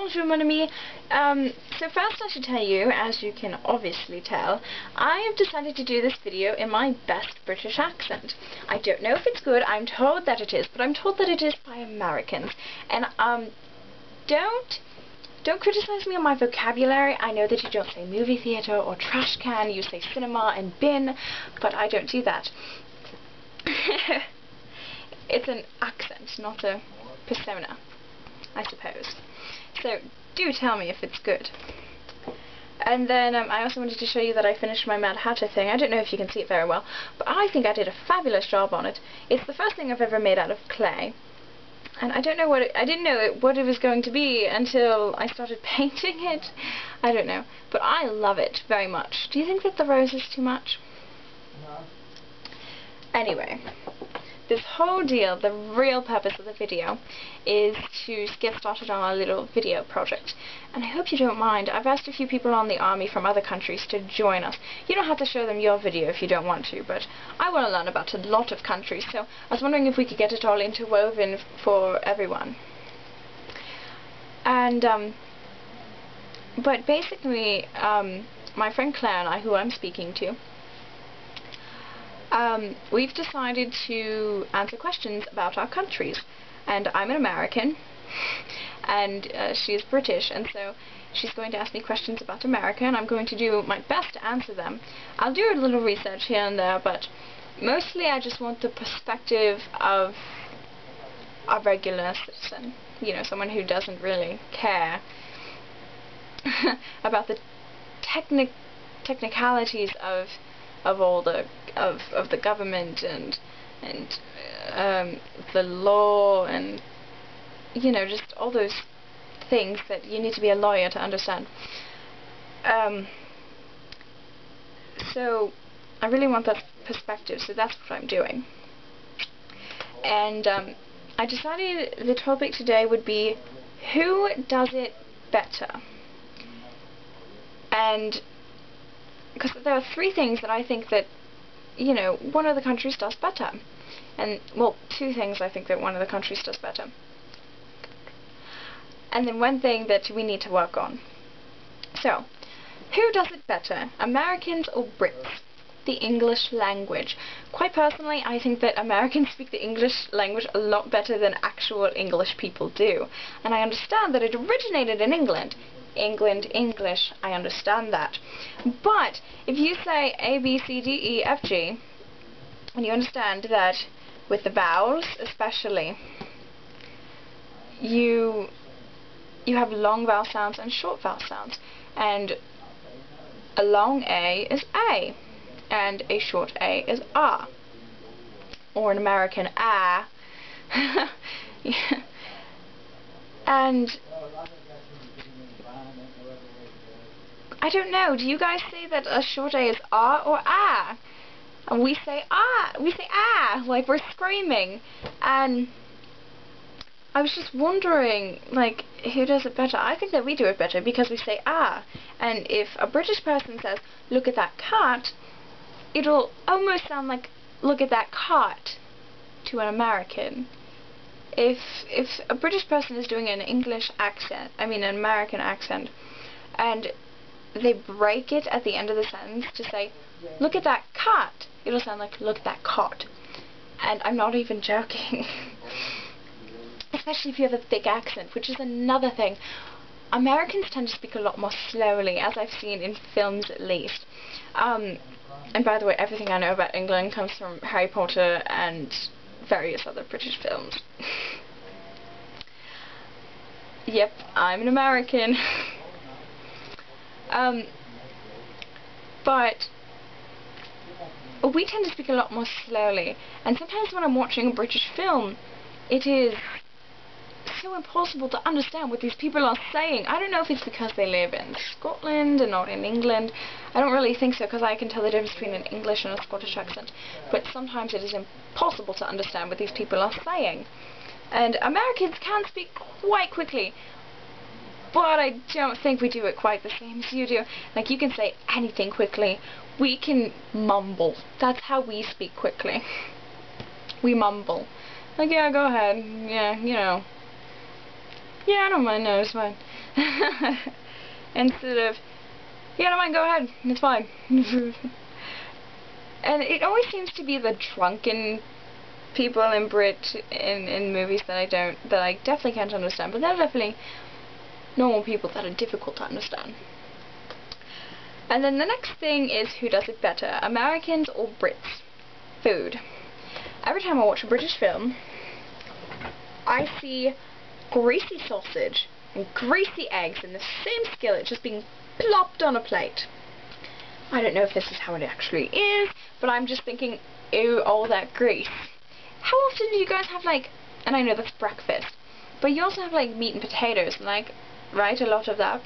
Bonjour mon ami. So first I should tell you, as you can obviously tell, I have decided to do this video in my best British accent. I don't know if it's good, I'm told that it is, but I'm told that it is by Americans. And don't criticize me on my vocabulary. I know that you don't say movie theatre or trash can, you say cinema and bin, but I don't do that. It's an accent, not a persona, I suppose. So do tell me if it's good. And then I also wanted to show you that I finished my Mad Hatter thing. I don't know if you can see it very well, but I think I did a fabulous job on it. It's the first thing I've ever made out of clay. And I don't know I didn't know what it was going to be until I started painting it. I don't know. But I love it very much. Do you think that the rose is too much? No. Anyway, this whole deal, the real purpose of the video, is to get started on our little video project. And I hope you don't mind. I've asked a few people on the army from other countries to join us. You don't have to show them your video if you don't want to, but I want to learn about a lot of countries, so I was wondering if we could get it all interwoven for everyone. And, but basically, my friend Claire and I, who I'm speaking to, we've decided to answer questions about our countries. And I'm an American, and she is British, and so she's going to ask me questions about America, and I'm going to do my best to answer them. I'll do a little research here and there, but mostly I just want the perspective of a regular citizen, you know, someone who doesn't really care about the technicalities of all the of the government and the law, and you know, just all those things that you need to be a lawyer to understand. So I really want that perspective, so that's what I'm doing. And I decided the topic today would be, who does it better? And because there are three things that I think that, you know, one of the countries does better. And, well, two things I think that one of the countries does better. And then one thing that we need to work on. So, who does it better, Americans or Brits? The English language. Quite personally, I think that Americans speak the English language a lot better than actual English people do. And I understand that it originated in England. English, I understand that. But if you say A, B, C, D, E, F, G, and you understand that with the vowels especially, you have long vowel sounds and short vowel sounds. And a long A is A, and a short A is A. Or an American A. And I don't know, do you guys say that a short A is ah or ah? And we say ah, like we're screaming. And I was just wondering, like, who does it better? I think that we do it better because we say ah. And if a British person says, look at that cat, it'll almost sound like, look at that cot, to an American. If a British person is doing an English accent, I mean an American accent, and they break it at the end of the sentence to say, look at that cot, it'll sound like, look at that cot. And I'm not even joking. Especially if you have a thick accent, which is another thing. Americans tend to speak a lot more slowly, as I've seen in films at least. And by the way, everything I know about England comes from Harry Potter and various other British films. Yep, I'm an American. But we tend to speak a lot more slowly, and sometimes when I'm watching a British film, it is so impossible to understand what these people are saying. I don't know if it's because they live in Scotland and not in England. I don't really think so, because I can tell the difference between an English and a Scottish accent, but sometimes it is impossible to understand what these people are saying. And Americans can speak quite quickly, but I don't think we do it quite the same as you do. Like, you can say anything quickly. We can mumble. That's how we speak quickly. We mumble. Like, yeah, go ahead. Yeah, you know. Yeah, I don't mind. No, it's fine. Instead of, yeah, no mind, go ahead, it's fine. And it always seems to be the drunken people in in movies that I definitely can't understand, but there are definitely normal people that are difficult to understand. And then the next thing is who does it better, Americans or Brits? Food. Every time I watch a British film, I see greasy sausage and greasy eggs in the same skillet just being plopped on a plate. I don't know if this is how it actually is, but I'm just thinking, ew, all that grease. How often do you guys have, like, and I know that's breakfast, but you also have, like, meat and potatoes, like, right, a lot of that.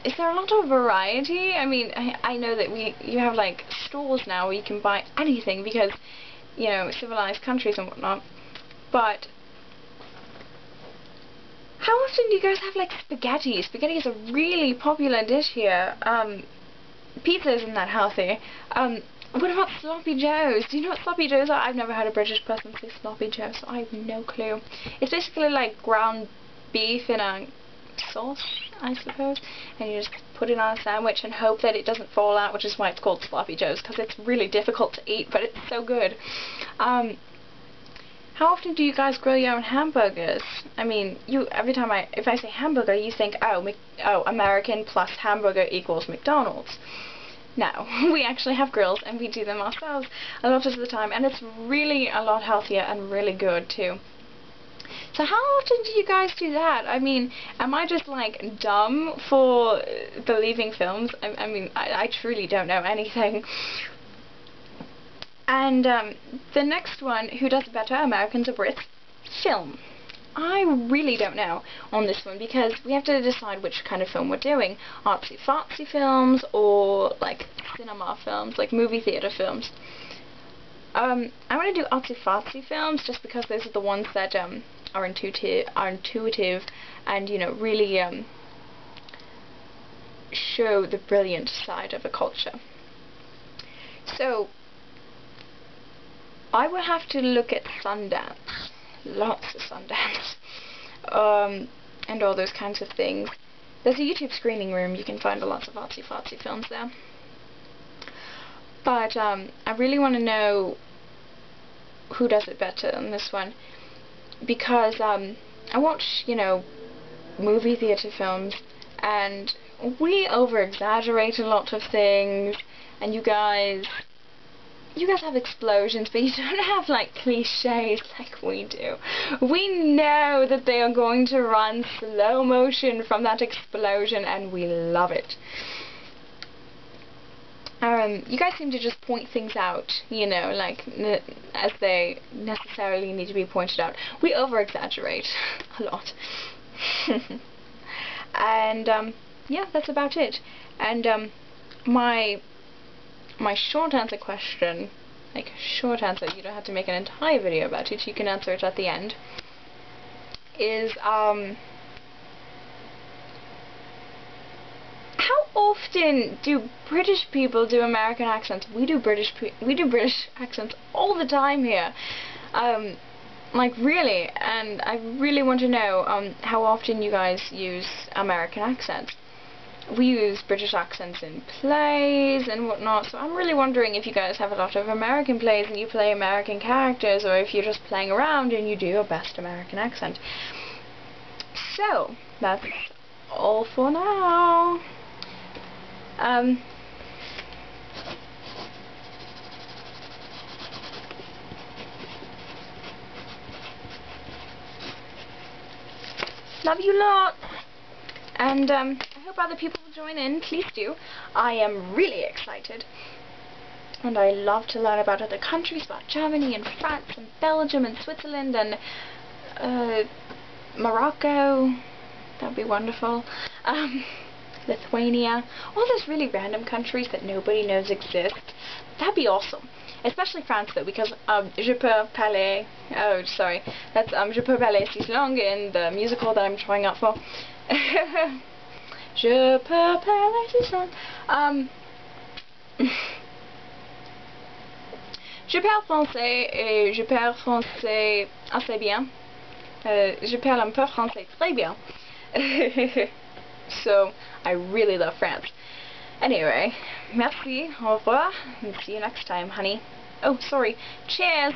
Is there a lot of variety? I mean, I know that you have, like, stores now where you can buy anything because, you know, civilized countries and whatnot, but how often do you guys have, like, spaghetti? Spaghetti is a really popular dish here. Pizza isn't that healthy. What about sloppy joes? Do you know what sloppy joes are? I've never heard a British person say sloppy joe, so I have no clue. It's basically like ground beef in a sauce, I suppose, and you just put it on a sandwich and hope that it doesn't fall out, which is why it's called sloppy joes, because it's really difficult to eat, but it's so good. How often do you guys grill your own hamburgers? I mean, every time if I say hamburger, you think, oh, American plus hamburger equals McDonald's. No, we actually have grills and we do them ourselves a lot of the time, and it's really a lot healthier and really good too. So how often do you guys do that? I mean, am I just, like, dumb for believing films? I mean, I truly don't know anything. And the next one, who does it better, Americans or Brits? Film. I really don't know on this one because we have to decide which kind of film we're doing. Artsy-fartsy films or, like, cinema films, like movie theater films. I want to do artsy-fartsy films just because those are the ones that are intuitive and, you know, really show the brilliant side of a culture. So I would have to look at Sundance, lots of Sundance, and all those kinds of things. There's a YouTube screening room, you can find lots of artsy-fartsy films there. But I really want to know who does it better on this one, because I watch, you know, movie theater films, and we over-exaggerate a lot of things, and you guys have explosions, but you don't have, like, cliches like we do. We know that they are going to run slow motion from that explosion, and we love it. You guys seem to just point things out, you know, like, as they necessarily need to be pointed out. We over-exaggerate a lot. And, yeah, that's about it. And, my short answer question, like short answer, you don't have to make an entire video about it, you can answer it at the end, is how often do British people do American accents? We do British accents all the time here. Like, really, and I really want to know how often you guys use American accents. We use British accents in plays and whatnot, so I'm really wondering if you guys have a lot of American plays and you play American characters, or if you're just playing around and you do your best American accent. So, that's all for now. Love you lot! And I hope other people will join in. Please do. I am really excited. And I love to learn about other countries, about Germany and France and Belgium and Switzerland and Morocco. That would be wonderful. Lithuania. All those really random countries that nobody knows exist. That'd be awesome. Especially France, though, because je peux parler... Oh, sorry. That's je peux parler si langue in the musical that I'm trying out for. Je peux parler si langue. Je parle français et je parle français assez bien. Je parle un peu français très bien. So, I really love France. Anyway, merci, au revoir, and see you next time, honey. Oh, sorry. Cheers!